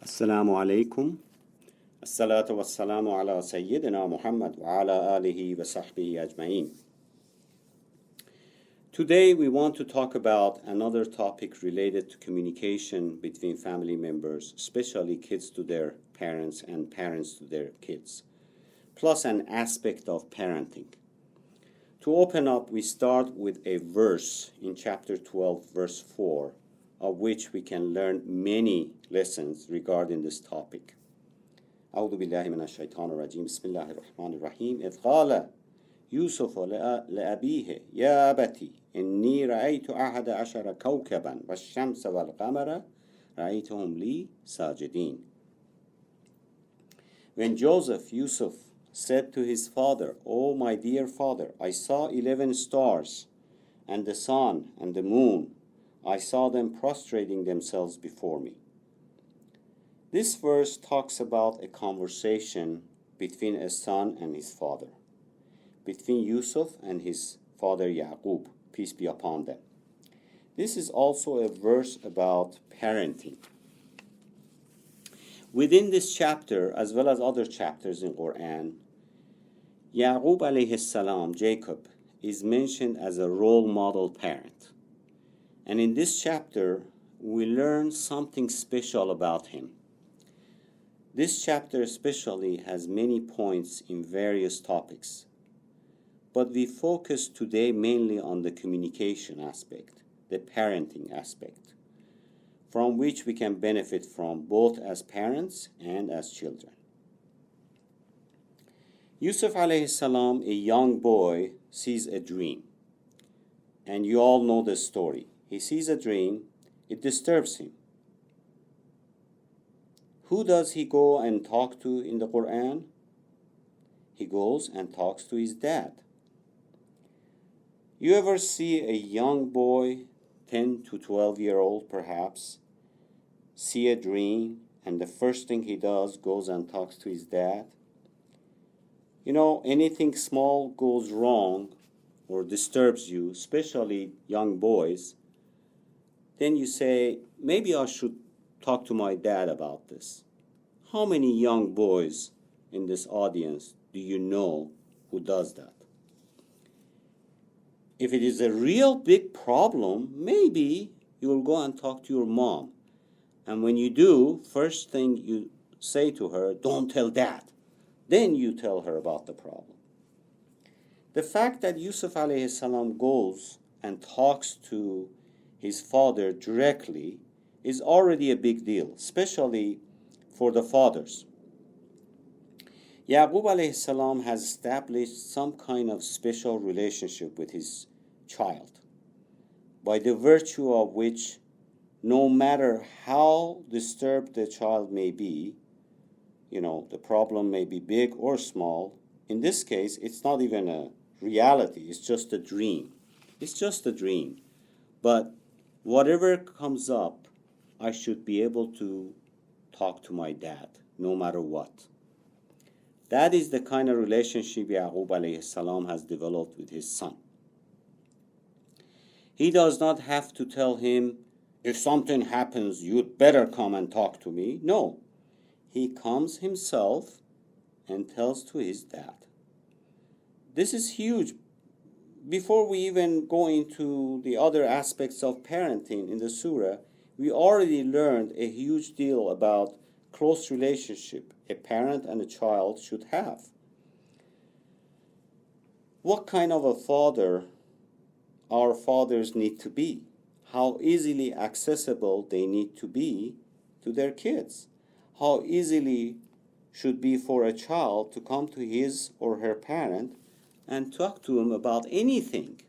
Assalamu alaikum. Assalatu wassalamu ala Sayyidina Muhammad wa ala alihi wa sahbihi ajma'in. Today we want to talk about another topic related to communication between family members, especially kids to their parents and parents to their kids, plus an aspect of parenting. To open up, we start with a verse in chapter 12, verse 4, of which we can learn many lessons regarding this topic. أعوذ بالله من الشيطان الرجيم بسم الله الرحمن الرحيم إذ قال يوسف لأبيه يا أبتي إني رأيت أحد عشر كوكبا والشمس والقمر رأيتهم لي ساجدين. When Yusuf said to his father, "O my dear father, I saw 11 stars and the sun and the moon. I saw them prostrating themselves before me." This verse talks about a conversation between a son and his father, between Yusuf and his father Yaqub, peace be upon them. This is also a verse about parenting. Within this chapter, as well as other chapters in Quran, Yaqub alayhi salam, Jacob, is mentioned as a role model parent. And in this chapter, we learn something special about him. This chapter especially has many points in various topics, but we focus today mainly on the communication aspect, the parenting aspect, from which we can benefit from both as parents and as children. Yusuf alayhi salam, a young boy, sees a dream. And you all know the story. He sees a dream, it disturbs him. Who does he go and talk to in the Quran? He goes and talks to his dad. You ever see a young boy, 10 to 12-year-old perhaps, see a dream, and the first thing he does goes and talks to his dad? You know, anything small goes wrong or disturbs you, especially young boys, then you say, maybe I should talk to my dad about this. How many young boys in this audience do you know who does that? If it is a real big problem, maybe you will go and talk to your mom. And when you do, first thing you say to her, don't tell dad. Then you tell her about the problem. The fact that Yusuf alayhi salam goes and talks to his father directly is already a big deal, especially for the fathers. Yaqub alayhi salam has established some kind of special relationship with his child, by the virtue of which, no matter how disturbed the child may be, the problem may be big or small. In this case, it's not even a reality, it's just a dream. It's just a dream. But whatever comes up, I should be able to talk to my dad, no matter what. That is the kind of relationship Yaqub alayhi salam has developed with his son. He does not have to tell him, if something happens, you'd better come and talk to me. No. He comes himself and tells to his dad. This is huge. Before we even go into the other aspects of parenting in the surah, we already learned a huge deal about close relationship a parent and a child should have. What kind of a father our fathers need to be? How easily accessible they need to be to their kids? How easily should be for a child to come to his or her parent and talk to him about anything.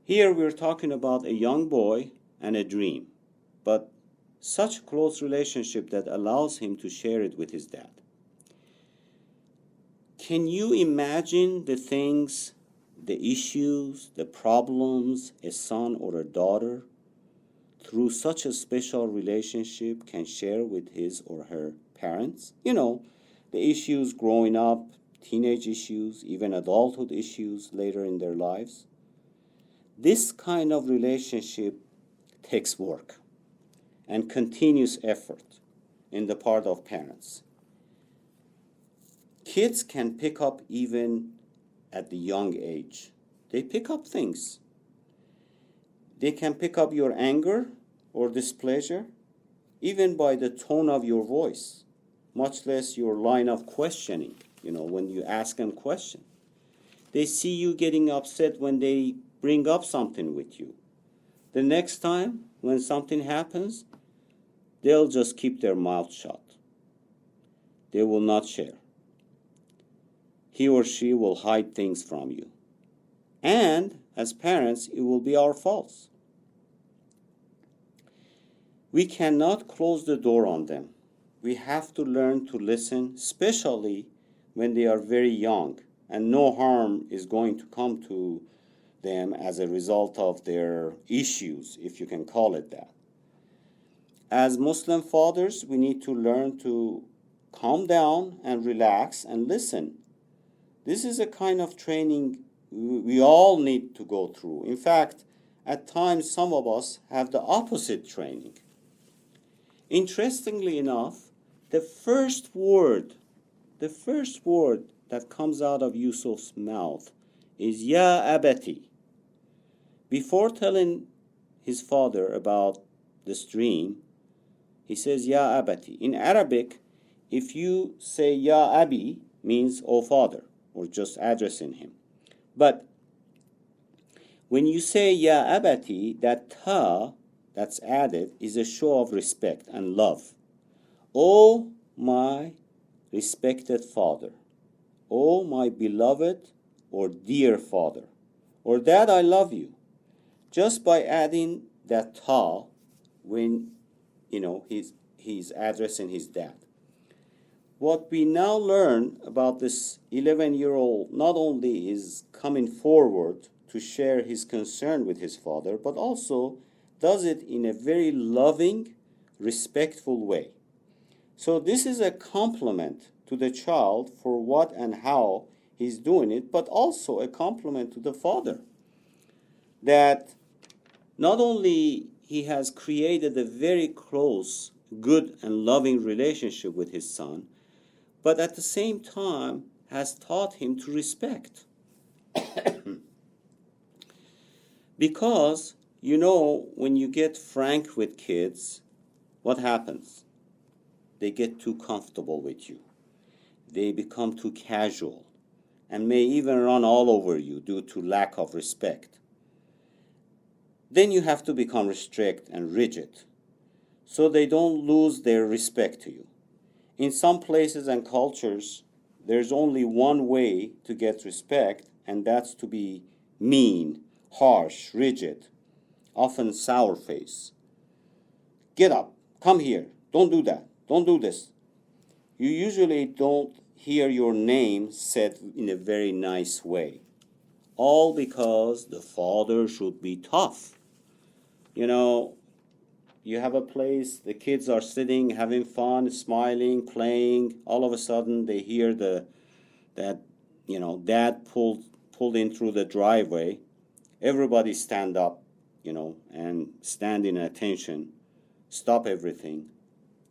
Here we're talking about a young boy and a dream, but such close relationship that allows him to share it with his dad. Can you imagine the things, the issues, the problems a son or a daughter through such a special relationship can share with his or her parents? The issues growing up, teenage issues, even adulthood issues later in their lives. This kind of relationship takes work. and continuous effort in the part of parents. Kids can pick up even at the young age. They pick up things. They can pick up your anger or displeasure even by the tone of your voice, much less your line of questioning, when you ask them questions. They see you getting upset when they bring up something with you. The next time when something happens, they'll just keep their mouth shut. They will not share. He or she will hide things from you. And as parents, it will be our faults. We cannot close the door on them. We have to learn to listen, especially when they are very young, and no harm is going to come to them as a result of their issues, if you can call it that. As Muslim fathers, we need to learn to calm down and relax and listen. This is a kind of training we all need to go through. In fact, at times some of us have the opposite training. Interestingly enough, the first word that comes out of Yusuf's mouth is Ya Abati. Before telling his father about this dream, he says Ya Abati. In Arabic, if you say Ya Abi, means O father, or just addressing him. But when you say Ya Abati, that ta that's added is a show of respect and love. O my respected father, O my beloved or dear father, or Dad, I love you. Just by adding that ta when he's addressing his dad. What we now learn about this 11-year-old not only is coming forward to share his concern with his father, but also does it in a very loving, respectful way. So this is a compliment to the child for what and how he's doing it, but also a compliment to the father. That not only he has created a very close, good and loving relationship with his son, but at the same time has taught him to respect. Because, when you get frank with kids, what happens? They get too comfortable with you. They become too casual and may even run all over you due to lack of respect. Then you have to become strict and rigid so they don't lose their respect to you. In some places and cultures, there's only one way to get respect, and that's to be mean, harsh, rigid, often sour-faced. Get up, come here, don't do that, don't do this. You usually don't hear your name said in a very nice way. All because the father should be tough. You have a place, the kids are sitting, having fun, smiling, playing. All of a sudden, they hear dad pulled in through the driveway. Everybody stand up, and stand in attention. Stop everything.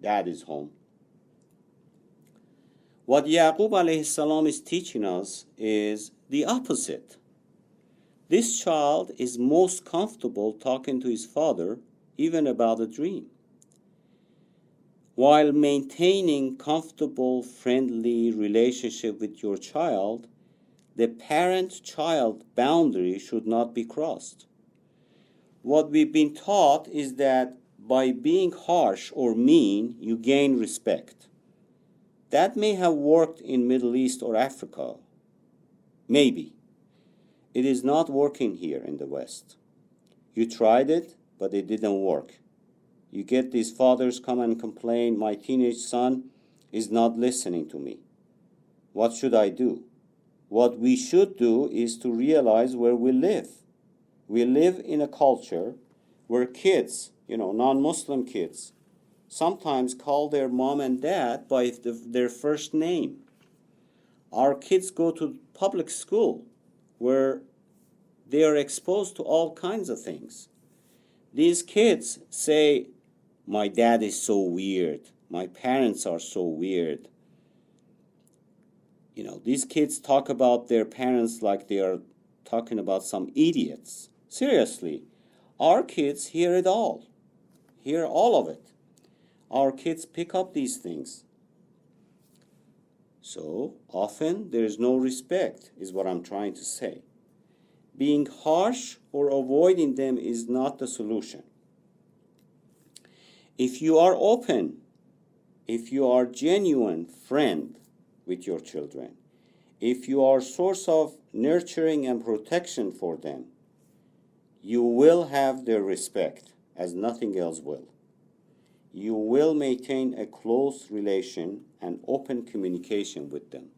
Dad is home. What Yaqub alayhi salam is teaching us is the opposite. This child is most comfortable talking to his father even about a dream. While maintaining comfortable, friendly relationship with your child, the parent-child boundary should not be crossed. What we've been taught is that by being harsh or mean, you gain respect. That may have worked in Middle East or Africa. Maybe. It is not working here in the West. You tried it, but it didn't work. You get these fathers come and complain, my teenage son is not listening to me. What should I do? What we should do is to realize where we live. We live in a culture where kids, non-Muslim kids, sometimes call their mom and dad by their first name. Our kids go to public school where they are exposed to all kinds of things. These kids say My dad is so weird. My parents are so weird. You know, these kids talk about their parents like they are talking about some idiots. Seriously, our kids hear it all. Hear all of it. Our kids pick up these things. So often there is no respect, is what I'm trying to say. Being harsh or avoiding them is not the solution. If you are open, if you are genuine friend with your children, if you are a source of nurturing and protection for them, you will have their respect as nothing else will. You will maintain a close relation and open communication with them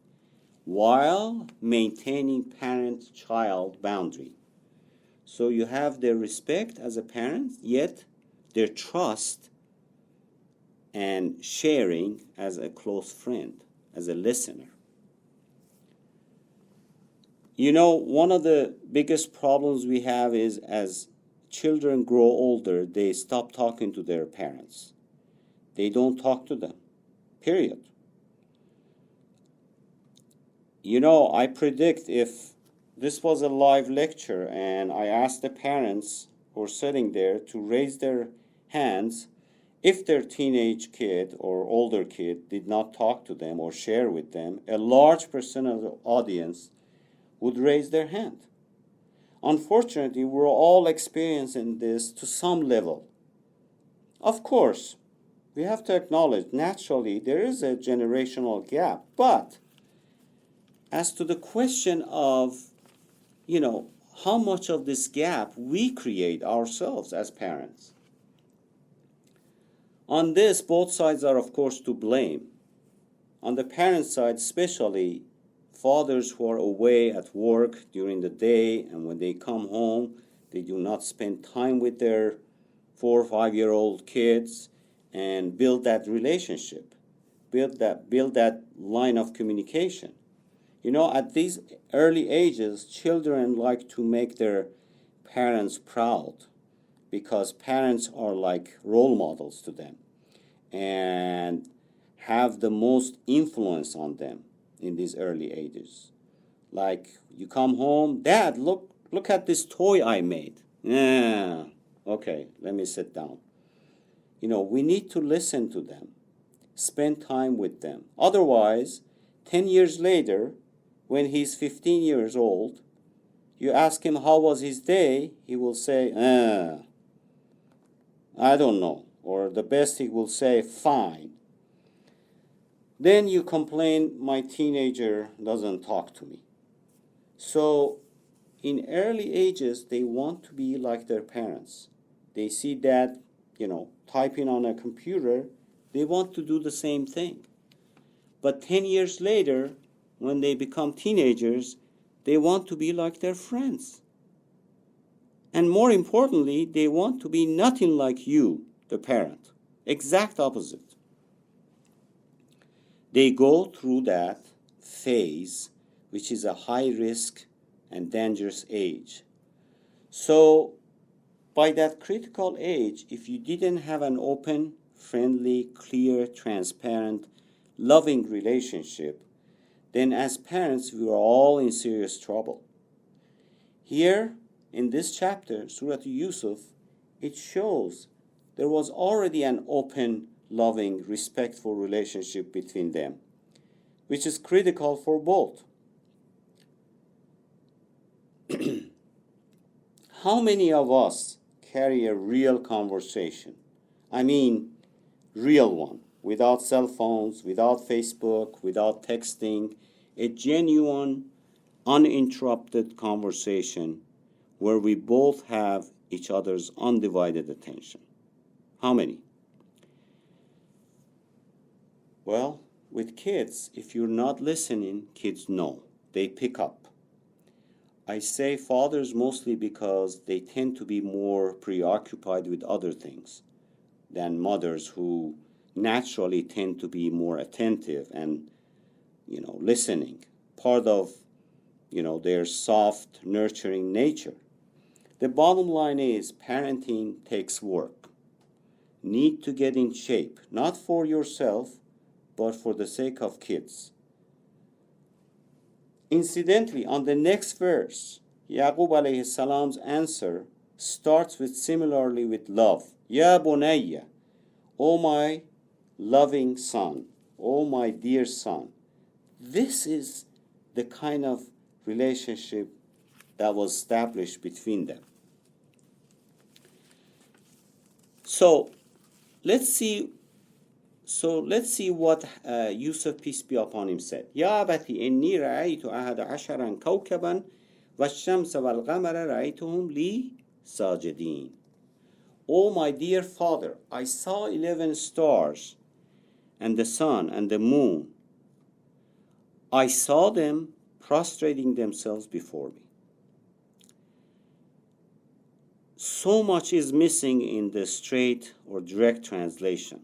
while maintaining parent-child boundary. So you have their respect as a parent, yet their trust and sharing as a close friend, as a listener. You know, one of the biggest problems we have is as children grow older, they stop talking to their parents. They don't talk to them, period. You know, I predict if this was a live lecture and I asked the parents who are sitting there to raise their hands if their teenage kid or older kid did not talk to them or share with them, a large percent of the audience would raise their hand. Unfortunately, we're all experiencing this to some level. Of course, we have to acknowledge naturally there is a generational gap, but as to the question of, you know, how much of this gap we create ourselves as parents. On this, both sides are, of course, to blame. On the parent side, especially fathers who are away at work during the day, and when they come home, they do not spend time with their 4 or 5-year-old kids and build that relationship, build that line of communication. You know, at these early ages, children like to make their parents proud because parents are like role models to them and have the most influence on them in these early ages. Like, you come home, Dad, look at this toy I made. Yeah, okay, let me sit down. You know, we need to listen to them, spend time with them. Otherwise, 10 years later, when he's 15 years old, you ask him how was his day, he will say, I don't know. Or the best he will say, fine. Then you complain, my teenager doesn't talk to me. So in early ages, they want to be like their parents. They see that, you know, typing on a computer, they want to do the same thing. But 10 years later, when they become teenagers, they want to be like their friends. And more importantly, they want to be nothing like you, the parent. Exact opposite. They go through that phase, which is a high risk and dangerous age. So by that critical age, if you didn't have an open, friendly, clear, transparent, loving relationship, then as parents, we are all in serious trouble. Here, in this chapter, Surah Yusuf, it shows there was already an open, loving, respectful relationship between them, which is critical for both. How many of us carry a real conversation? I mean, real one, without cell phones, without Facebook, without texting, a genuine, uninterrupted conversation where we both have each other's undivided attention. How many? Well, with kids, if you're not listening, kids know. They pick up. I say fathers mostly because they tend to be more preoccupied with other things than mothers who naturally tend to be more attentive and, you know, listening. Part of, you know, their soft, nurturing nature. The bottom line is parenting takes work. need to get in shape, not for yourself, but for the sake of kids. Incidentally, on the next verse, Yaqub alayhi salam's answer starts with similarly with love. Ya bunayya, O my loving son, O my dear son. This is the kind of relationship that was established between them. So let's see what Yusuf, peace be upon him, said. Ya abati inni ra'aytu ahada asharan kawkaban wash-shamsa wal-qamara ra'aytuhum li sajidin. O my dear father, I saw 11 stars and the sun and the moon. I saw them prostrating themselves before me. So much is missing in the straight or direct translation.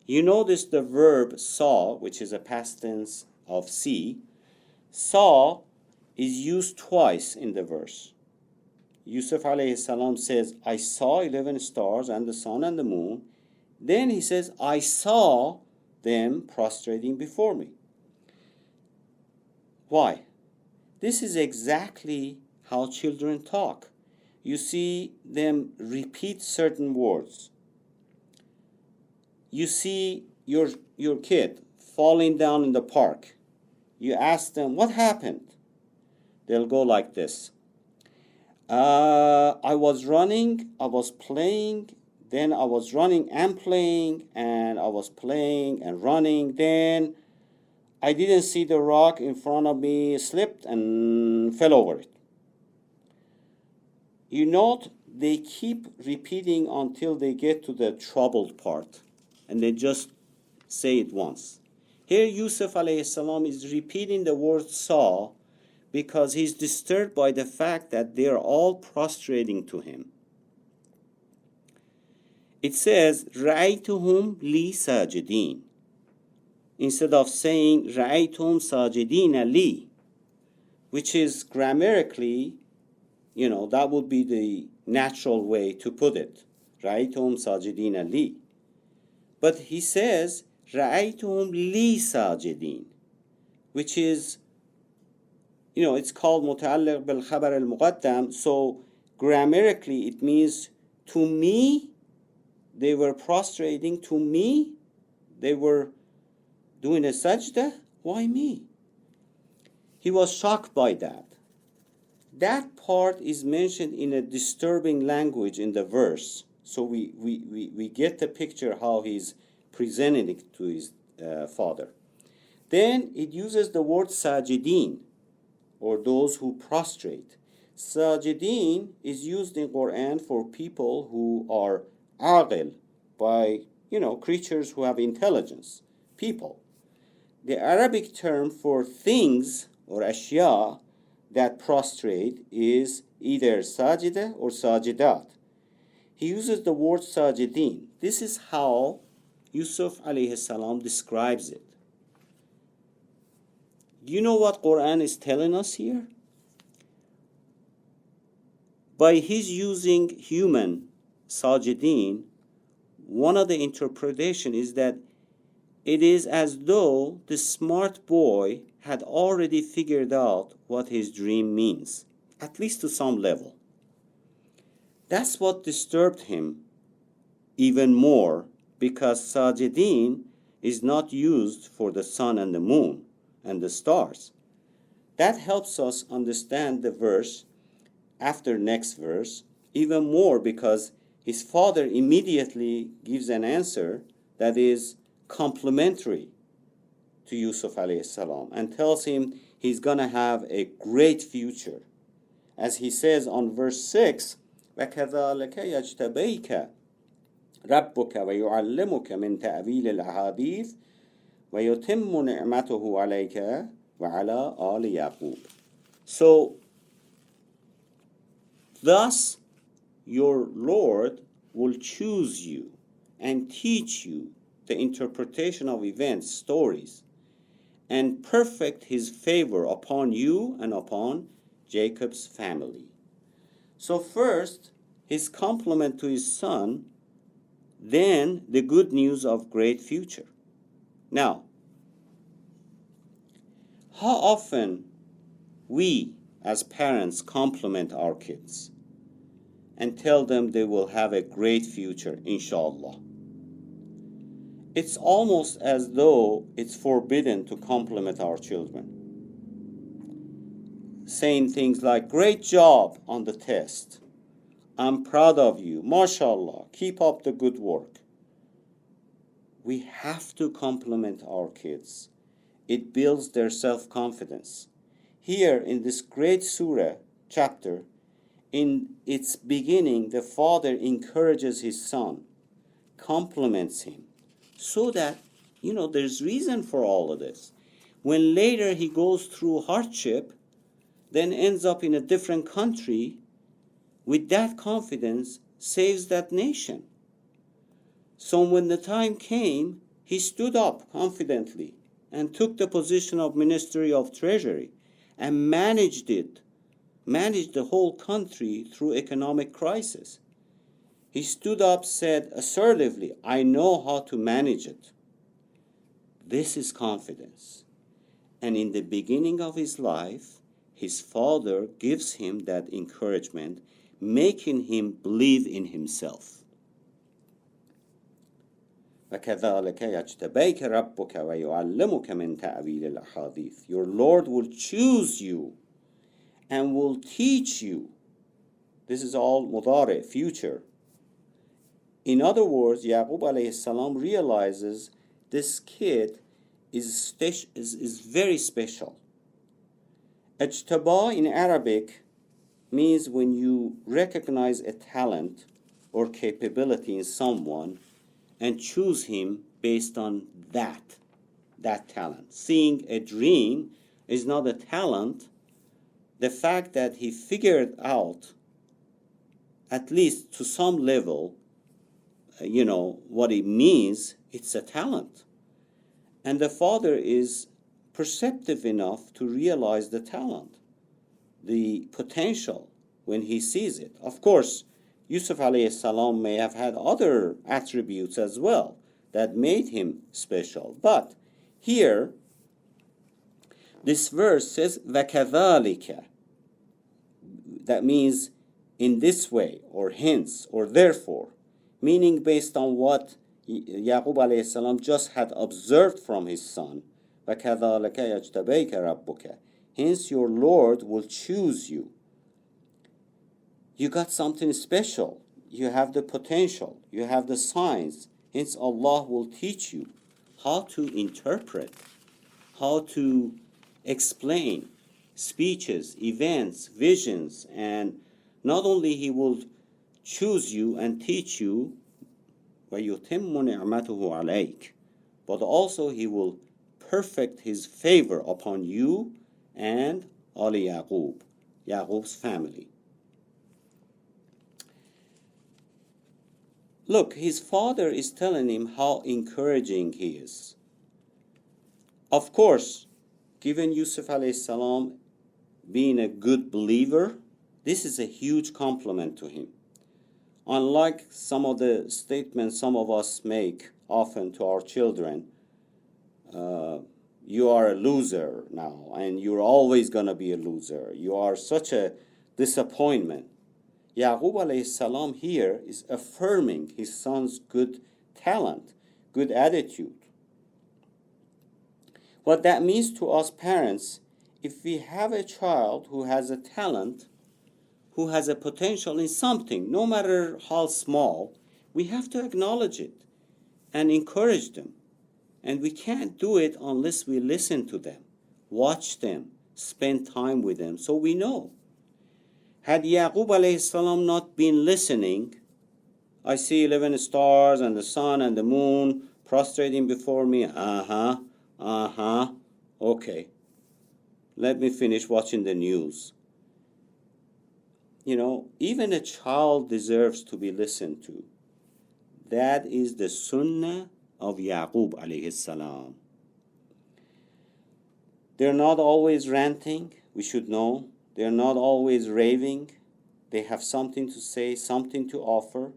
You notice the verb saw, which is a past tense of see. Saw is used twice in the verse. Yusuf alayhi salam says, I saw 11 stars and the sun and the moon. Then he says, I saw them prostrating before me. Why? This is exactly how children talk. You see them repeat certain words. You see your kid falling down in the park. You ask them, what happened? They'll go like this. I was running, I was playing, then I was running and playing, and I was playing and running. Then I didn't see the rock in front of me, slipped and fell over it. You note they keep repeating until they get to the troubled part, and they just say it once. Here Yusuf alayhi salam is repeating the word saw because he's disturbed by the fact that they are all prostrating to him. It says, رَأَيْتُهُمْ لِي سَاجِدِينَ, instead of saying رَأَيْتُهُمْ سَاجِدِينَ لِي, which is grammatically, that would be the natural way to put it. رَأَيْتُهُمْ سَاجِدِينَ لِي. But he says, رَأَيْتُهُمْ لِي سَاجِدِينَ, which is, it's called متعلق بالخبر المقدم. So grammatically it means to me they were prostrating, to me they were doing a sajda. Why me? He was shocked by that. That part is mentioned in a disturbing language in the verse. So we get the picture how he's presenting it to his father. Then it uses the word sajidin, or those who prostrate. Sajidin is used in Quran for people who are aqil, by creatures who have intelligence, people. The Arabic term for things or ashya that prostrate is either sajida or sajidat. He uses the word sajidin. This is how Yusuf alayhi salam describes it. You know what Quran is telling us here? By his using human sajidin, one of the interpretation is that it is as though the smart boy had already figured out what his dream means, at least to some level. That's what disturbed him even more, because sajidin is not used for the sun and the moon and the stars. That helps us understand the verse after next verse even more, because his father immediately gives an answer that is complementary to Yusuf alayhi salam and tells him he's going to have a great future. As he says on verse 6, وَكَذَلِكَ يَجْتَبَيْكَ رَبُّكَ وَيُعَلِّمُكَ مِنْ تَأْوِيلِ الْأَحَادِيثِ وَيُتِمُّ نِعْمَتُهُ عَلَيْكَ وَعَلَى آلِ يَعْقُوبَ. So, thus your Lord will choose you and teach you the interpretation of events, stories, and perfect his favor upon you and upon Jacob's family. So first, his compliment to his son, then the good news of great future. Now, how often we as parents compliment our kids and tell them they will have a great future, inshallah. It's almost as though it's forbidden to compliment our children. Saying things like, great job on the test. I'm proud of you. MashaAllah. Keep up the good work. We have to compliment our kids. It builds their self-confidence. Here in this great surah chapter, in its beginning, the father encourages his son, compliments him, so that, there's reason for all of this. When later he goes through hardship, then ends up in a different country, with that confidence, saves that nation. So when the time came, he stood up confidently and took the position of Ministry of Treasury and managed the whole country through economic crisis. He stood up, said assertively, I know how to manage it. This is confidence. And in the beginning of his life, his father gives him that encouragement, making him believe in himself. وَكَذَلِكَ يَجْتَبَيْكَ رَبُّكَ وَيُعَلِّمُكَ مِنْ تَأْوِيلِ الْأَحَادِيثِ. Your Lord will choose you and will teach you. This is all mudari, future. In other words, Yaqub alayhi salam realizes this kid is very special. Ijtaba in Arabic means when you recognize a talent or capability in someone and choose him based on that talent. Seeing a dream is not a talent. The fact that he figured out, at least to some level, what it means, it's a talent. And the father is perceptive enough to realize the talent, the potential when he sees it. Of course, Yusuf alayhi salam may have had other attributes as well that made him special. But here, this verse says, وَكَذَلِكَ. That means in this way, or hence, or therefore, meaning based on what Yaqub alayhi salam just had observed from his son. وَكَذَلِكَ يَجْتَبَيْكَ رَبُّكَ. Hence your Lord will choose you. You got something special. You have the potential. You have the signs. Hence Allah will teach you how to interpret, how to explain speeches, events, visions, and not only He will choose you and teach you, وَيُتِمُّ نِعْمَتُهُ عَلَيْكَ, but also He will perfect His favor upon you and Ali Yaqub, Yaqub's family. Look, his father is telling him how encouraging he is. Of course, given Yusuf alayhi salam being a good believer, this is a huge compliment to him. Unlike some of the statements some of us make often to our children, you are a loser now, and you're always going to be a loser. You are such a disappointment. Yaqub alayhi salam here is affirming his son's good talent, good attitude. What that means to us parents, if we have a child who has a talent, who has a potential in something, no matter how small, we have to acknowledge it and encourage them. And we can't do it unless we listen to them, watch them, spend time with them, so we know. Had Yaqub alayhi salam not been listening, I see 11 stars and the sun and the moon prostrating before me. Okay. Let me finish watching the news. Even a child deserves to be listened to. That is the sunnah of Yaqub alayhi salam. They're not always ranting, we should know. They're not always raving. They have something to say, something to offer.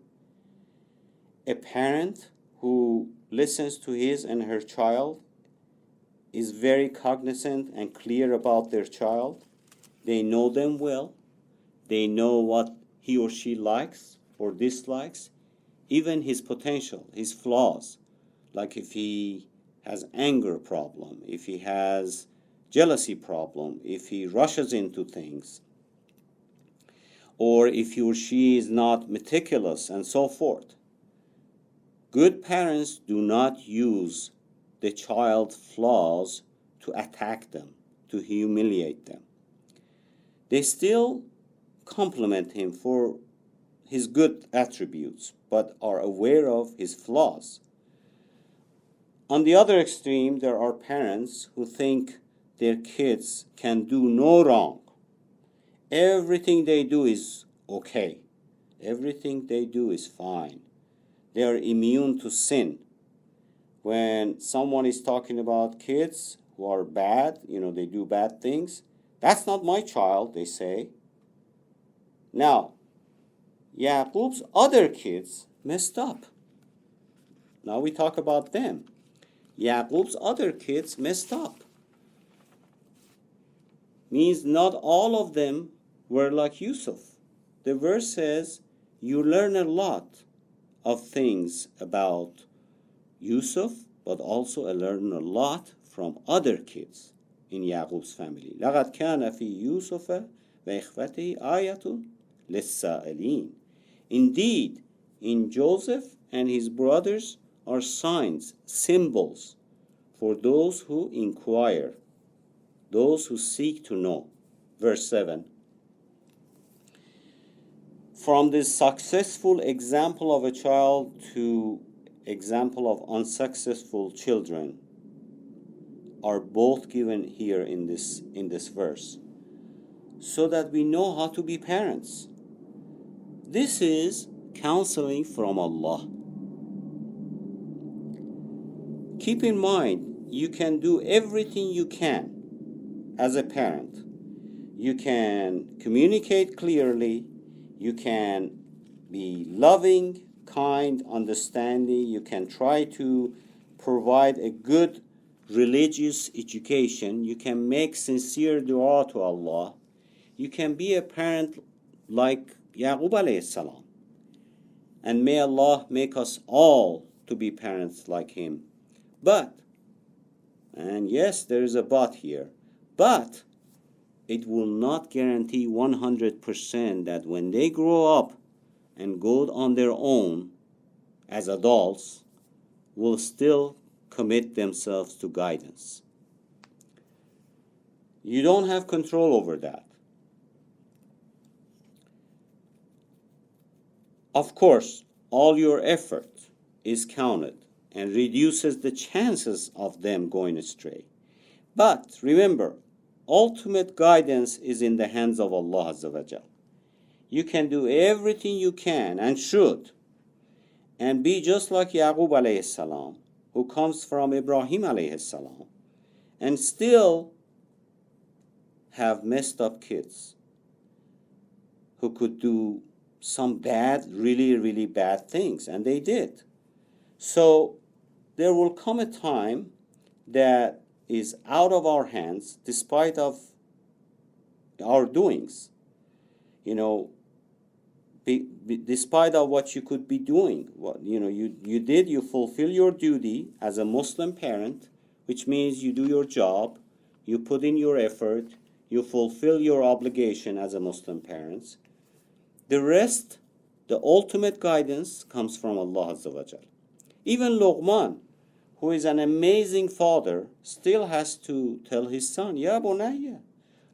A parent who listens to his and her child is very cognizant and clear about their child. They know them well. They know what he or she likes or dislikes, even his potential, his flaws, like if he has anger problem, if he has jealousy problem, if he rushes into things, or if he or she is not meticulous, and so forth. Good parents do not use the child's flaws to attack them, to humiliate them. They still compliment him for his good attributes, but are aware of his flaws. On the other extreme, there are parents who think their kids can do no wrong. Everything they do is okay. Everything they do is fine. They are immune to sin. When someone is talking about kids who are bad, they do bad things, that's not my child, they say. Now, Yaqub's other kids messed up. Now we talk about them. Yaqub's other kids messed up. Means not all of them were like Yusuf. The verse says you learn a lot of things about Yusuf, but also learn a lot from other kids in Yaqub's family. لَقَدْ كَانَ فِي يُوسُفَ وَإِخْوَتِهِ آيَةٌ لِلسَّائِلِينَ. Indeed, in Joseph and his brothers are signs, symbols for those who inquire, those who seek to know. Verse 7. From this successful example of a child to example of unsuccessful children are both given here in this verse, so that we know how to be parents. This is counseling from Allah. Keep in mind, you can do everything you can as a parent. You can communicate clearly. You can be loving, kind, understanding. You can try to provide a good religious education. You can make sincere dua to Allah. You can be a parent like Yaqub alayhi salam. And may Allah make us all to be parents like him. But, and yes, there is a but here, but it will not guarantee 100% that when they grow up and go on their own as adults, will still commit themselves to guidance. You don't have control over that. Of course, all your effort is counted and reduces the chances of them going astray. But remember, ultimate guidance is in the hands of Allah Azza wa Jal. You can do everything you can and should, and be just like Yaqub alayhi salam, who comes from Ibrahim alayhi salam, and still have messed up kids who could do some bad, really, really bad things, and they did. So there will come a time that is out of our hands, despite of our doings. Despite of what you could be doing, you fulfill your duty as a Muslim parent, which means you do your job, you put in your effort, you fulfill your obligation as a Muslim parent. The rest, the ultimate guidance, comes from Allah Azza wa Jal. Even Luqman, who is an amazing father, still has to tell his son, Ya bunayya,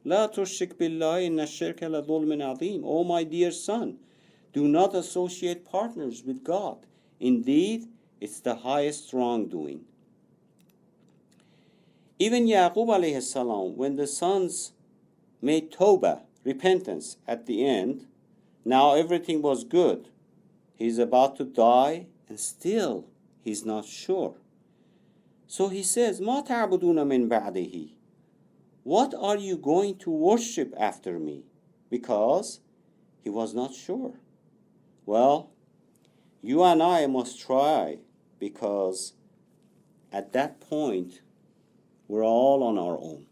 la tushrik billahi inna shirka la dhulmin azim. Oh my dear son, do not associate partners with God. Indeed, it's the highest wrongdoing. Even Yaqub alayhi salam, when the sons made tawbah, repentance at the end, now everything was good. He's about to die, and still he's not sure. So he says, مَا تَعْبُدُونَ مِن بَعْدِهِ. What are you going to worship after me? Because he was not sure. Well, You and I must try, because at that point, we're all on our own.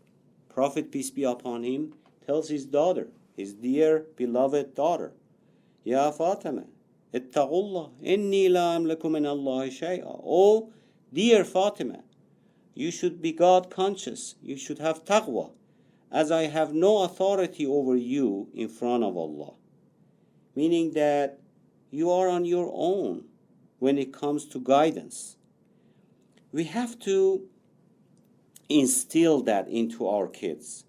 Prophet, peace be upon him, tells his daughter, his dear beloved daughter, Ya Fatima, ittaqullah, inni la amlaku min Allahi shay'a. Oh, dear Fatima, you should be God conscious. You should have taqwa, as I have no authority over you in front of Allah. Meaning that you are on your own when it comes to guidance. We have to instill that into our kids.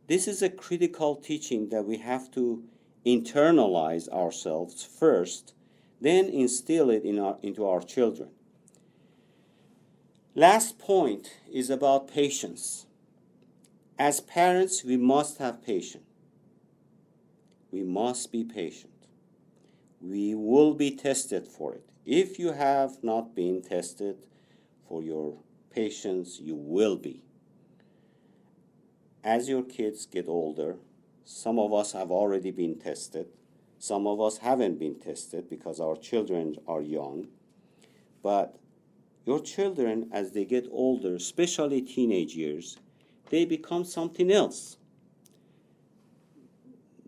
This is a critical teaching that we have to internalize ourselves first, then instill it into our children. Last point is about patience. As parents, we must have patience. We must be patient. We will be tested for it. If you have not been tested for your patience, you will be. As your kids get older, some of us have already been tested. Some of us haven't been tested because our children are young. But your children, as they get older, especially teenage years, they become something else.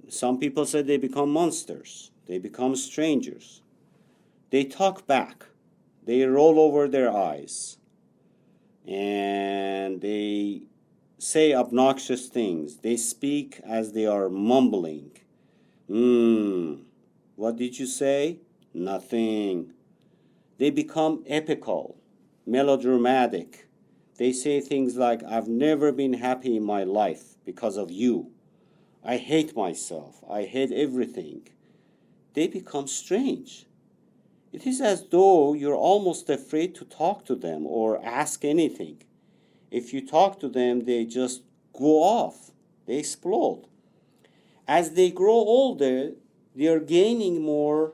Some people say they become monsters. They become strangers. They talk back. They roll over their eyes. And they say obnoxious things. They speak as they are mumbling. What did you say? Nothing. They become epical, melodramatic. They say things like, I've never been happy in my life because of you. I hate myself. I hate everything. They become strange. It is as though you're almost afraid to talk to them or ask anything. If you talk to them, they just go off. They explode. As they grow older, they are gaining more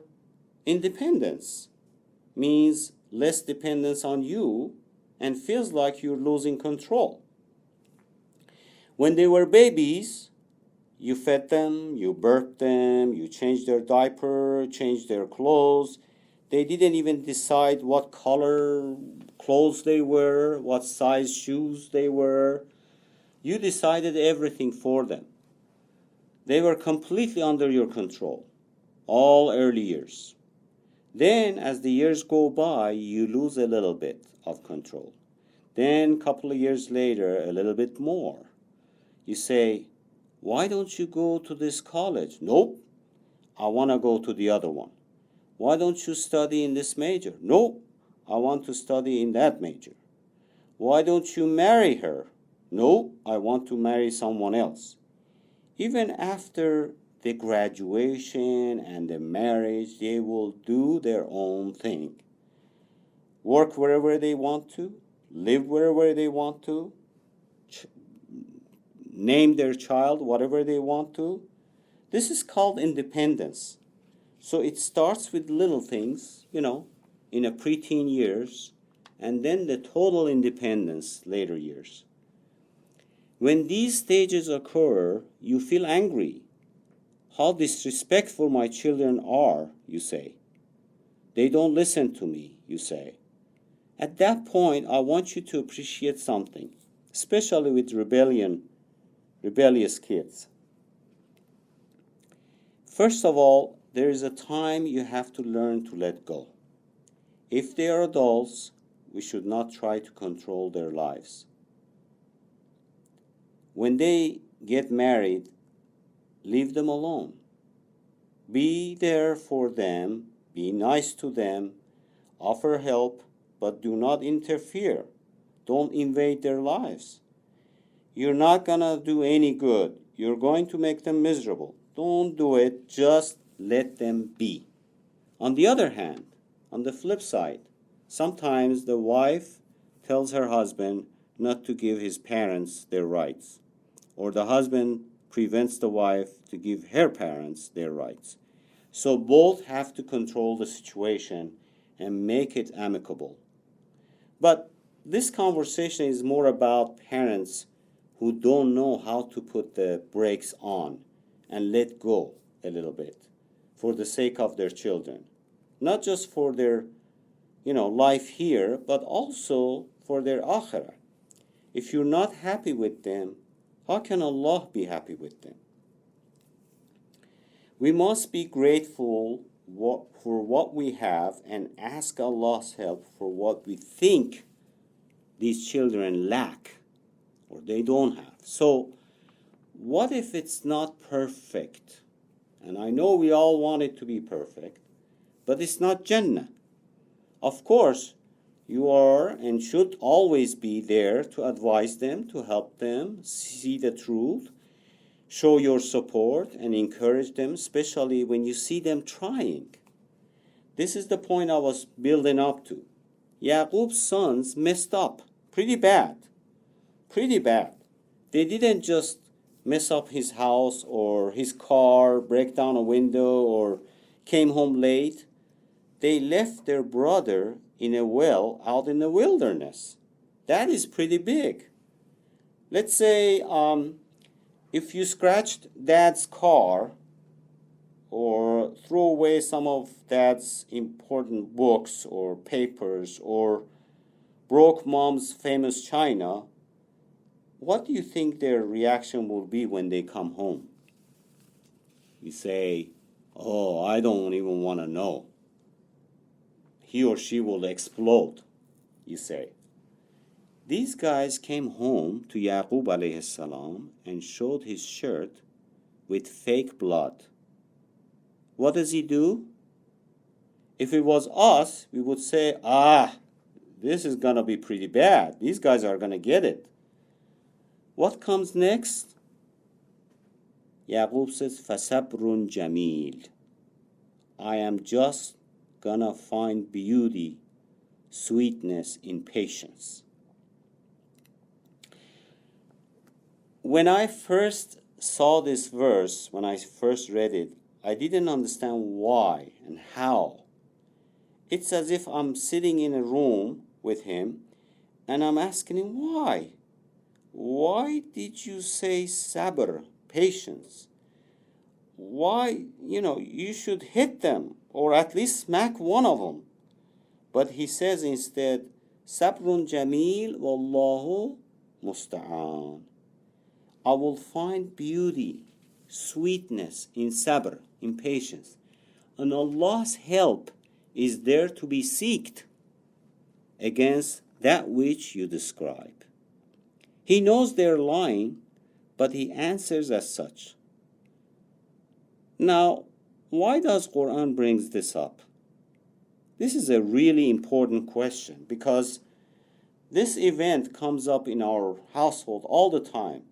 independence. Means less dependence on you, and feels like you're losing control. When they were babies, you fed them, you burped them, you changed their diaper, changed their clothes. They didn't even decide what color clothes they were, what size shoes they were. You decided everything for them. They were completely under your control, all early years. Then, as the years go by, you lose a little bit of control. Then, a couple of years later, a little bit more. You say, why don't you go to this college? Nope, I want to go to the other one. Why don't you study in this major? Nope, I want to study in that major. Why don't you marry her? No, I want to marry someone else. Even after the graduation and the marriage, they will do their own thing. Work wherever they want to, live wherever they want to, name their child whatever they want to. This is called independence. So it starts with little things, in a preteen years, and then the total independence later years. When these stages occur, you feel angry. How disrespectful my children are, you say. They don't listen to me, you say. At that point, I want you to appreciate something, especially with rebellious kids. First of all, there is a time you have to learn to let go. If they are adults, we should not try to control their lives. When they get married, leave them alone. Be there for them, be nice to them, offer help, but do not interfere. Don't invade their lives. You're not going to do any good. You're going to make them miserable. Don't do it. Just let them be. On the other hand, on the flip side, sometimes the wife tells her husband not to give his parents their rights, or the husband prevents the wife to give her parents their rights. So both have to control the situation and make it amicable. But this conversation is more about parents who don't know how to put the brakes on and let go a little bit for the sake of their children. not just for their, life here, but also for their akhirah. If you're not happy with them, how can Allah be happy with them? We must be grateful for what we have and ask Allah's help for what we think these children lack or they don't have. So, what if it's not perfect? And I know we all want it to be perfect, but it's not Jannah. Of course, you are and should always be there to advise them, to help them see the truth, show your support and encourage them, especially when you see them trying. This is the point I was building up to. Yaqub's sons messed up pretty bad. Pretty bad. They didn't just mess up his house or his car, break down a window, or came home late. They left their brother in a well out in the wilderness. That is pretty big. Let's say if you scratched dad's car or threw away some of dad's important books or papers or broke mom's famous china, what do you think their reaction will be when they come home? You say, oh, I don't even want to know. He or she will explode, you say. These guys came home to Yaqub alayhi salam and showed his shirt with fake blood. What does he do? If it was us, we would say, this is going to be pretty bad. These guys are going to get it. What comes next? Yaqub says, فَصَبْرٌ جَمِيلٌ. I am just gonna find beauty, sweetness in patience. When I first saw this verse, when I first read it, I didn't understand why and how. It's as if I'm sitting in a room with him and I'm asking him why. Why did you say sabr, patience? Why, you should hit them or at least smack one of them. But he says instead, Sabrun Jamil Wallahu Musta'an. I will find beauty, sweetness in sabr, in patience. And Allah's help is there to be sought against that which you describe. He knows they're lying, but he answers as such. Now, why does Quran brings this up? This is a really important question because this event comes up in our household all the time.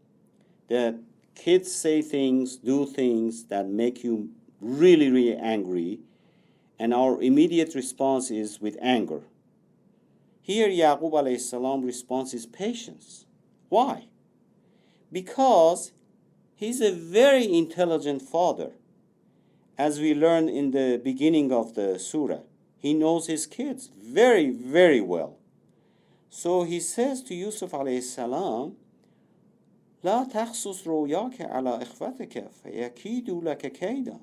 That kids say things, do things that make you really, really angry, and our immediate response is with anger. Here, Yaqub alayhi salam response is patience. Why? Because he's a very intelligent father. As we learned in the beginning of the surah, he knows his kids very, very well. So he says to Yusuf alayhi salam, لا تخصص رؤياك على إخوتك فيكيدوا لك كيدا.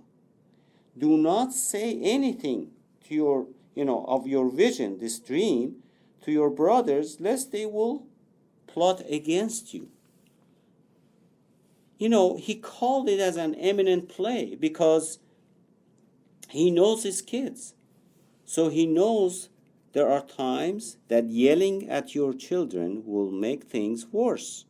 Do not say anything to your, of your vision, this dream, to your brothers, lest they will plot against you. He called it as an eminent play because he knows his kids. So he knows there are times that yelling at your children will make things worse.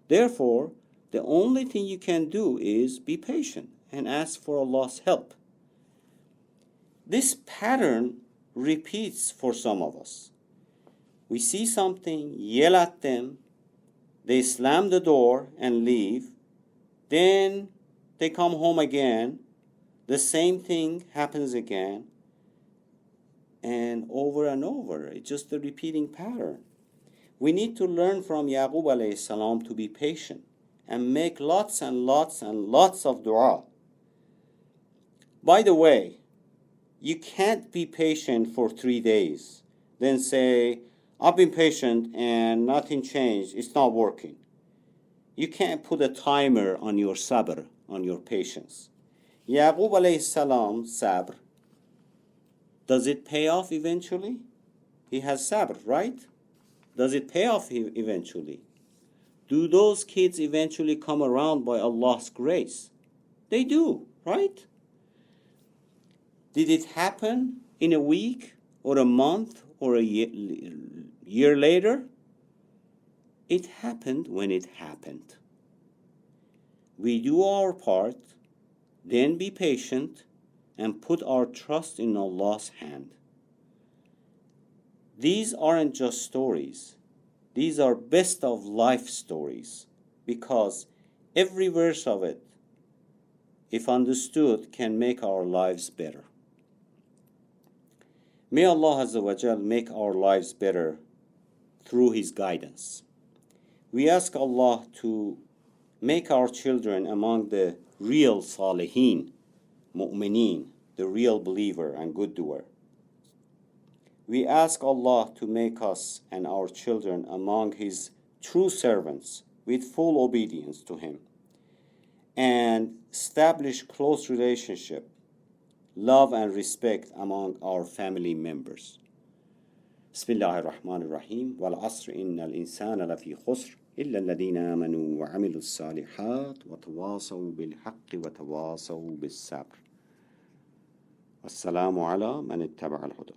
Therefore, the only thing you can do is be patient and ask for Allah's help. This pattern repeats for some of us. We see something, yell at them, they slam the door and leave, then they come home again, the same thing happens again, and over. It's just a repeating pattern. We need to learn from Yaqub alayhi salam to be patient and make lots and lots and lots of dua. By the way, you can't be patient for 3 days, then say, I've been patient and nothing changed, it's not working. You can't put a timer on your sabr, on your patience. Yaqub alayhi salam sabr Does it pay off eventually? He has sabr, right? Does it pay off eventually? Do those kids eventually come around by Allah's grace? They do, right? Did it happen in a week or a month or a year later? It happened when it happened. We do our part, then be patient and put our trust in Allah's hand. These aren't just stories. These are best of life stories, because every verse of it, if understood, can make our lives better. May Allah Azza wa Jal make our lives better through His guidance. We ask Allah to make our children among the real salihin, mu'mineen, the real believer and good doer. We ask Allah to make us and our children among His true servants with full obedience to Him, and establish close relationship, love and respect among our family members. Bismillahir Rahmanir Rahim. Wal asr innal insana lafi khusr illa alladhina amanu wa amilus salihat wa tawasaw bil haqqi wa tawasaw bis sabr. Wassalamu ala man ittaba'a al huda.